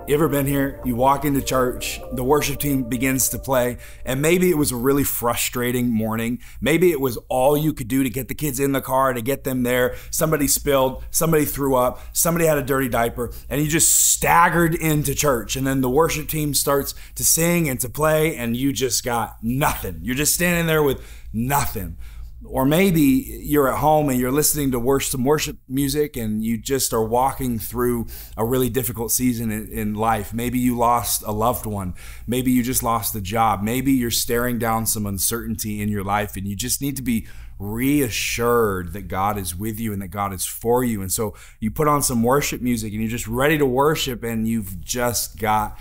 You ever been here? You walk into church, the worship team begins to play, and maybe it was a really frustrating morning. Maybe it was all you could do to get the kids in the car, to get them there. Somebody spilled, somebody threw up, somebody had a dirty diaper, and you just staggered into church. And then the worship team starts to sing and to play, and you just got nothing. You're just standing there with nothing. Or maybe you're at home and you're listening to some worship music and you just are walking through a really difficult season in life. Maybe you lost a loved one. Maybe you just lost a job. Maybe you're staring down some uncertainty in your life and you just need to be reassured that God is with you and that God is for you. And so you put on some worship music and you're just ready to worship and you've just got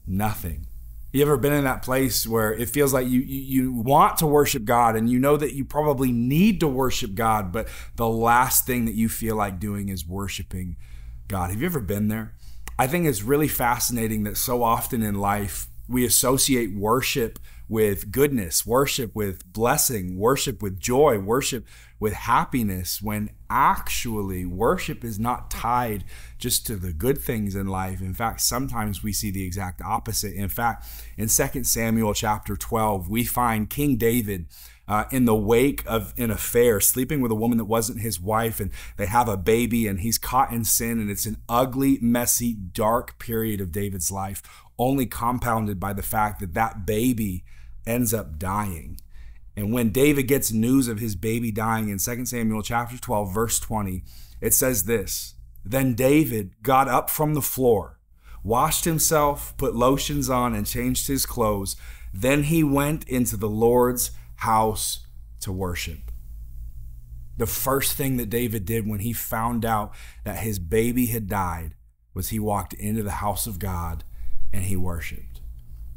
nothing. You ever been in that place where it feels like you want to worship God and you know that you probably need to worship God, but the last thing that you feel like doing is worshiping God? Have you ever been there? I think it's really fascinating that so often in life we associate worship with goodness, worship with blessing, worship with joy, worship with happiness, when actually worship is not tied just to the good things in life. In fact, sometimes we see the exact opposite. In fact, in 2 Samuel chapter 12, we find King David in the wake of an affair, sleeping with a woman that wasn't his wife, and they have a baby, and he's caught in sin, and it's an ugly, messy, dark period of David's life, only compounded by the fact that that baby ends up dying. And when David gets news of his baby dying in 2 Samuel chapter 12, verse 20, it says this: "Then David got up from the floor, washed himself, put lotions on, and changed his clothes. Then he went into the Lord's house to worship." The first thing that David did when he found out that his baby had died was he walked into the house of God and he worshiped.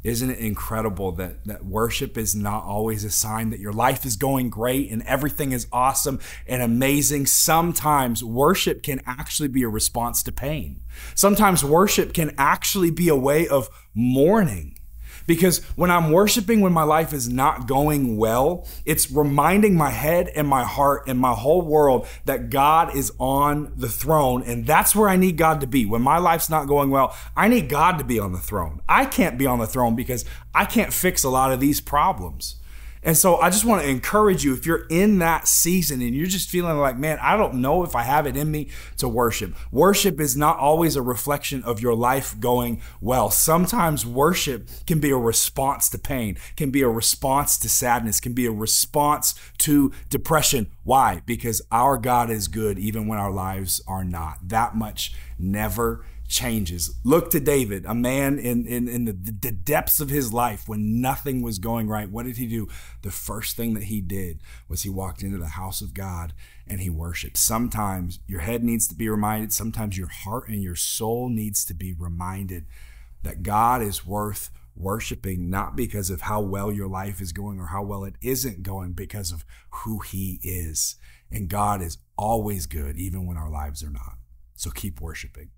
Isn't it incredible that worship is not always a sign that your life is going great and everything is awesome and amazing? Sometimes worship can actually be a response to pain. Sometimes worship can actually be a way of mourning. Because when I'm worshiping, when my life is not going well, it's reminding my head and my heart and my whole world that God is on the throne, and that's where I need God to be. When my life's not going well, I need God to be on the throne. I can't be on the throne because I can't fix a lot of these problems. And so I just want to encourage you, if you're in that season and you're just feeling like, man, I don't know if I have it in me to worship. Worship is not always a reflection of your life going well. Sometimes worship can be a response to pain, can be a response to sadness, can be a response to depression. Why? Because our God is good even when our lives are not. That much never changes. Look to David, a man in the depths of his life when nothing was going right. What did he do? The first thing that he did was he walked into the house of God and he worshiped. Sometimes your head needs to be reminded. Sometimes your heart and your soul needs to be reminded that God is worth worshiping, not because of how well your life is going or how well it isn't going, because of who he is. And God is always good, even when our lives are not. So keep worshiping.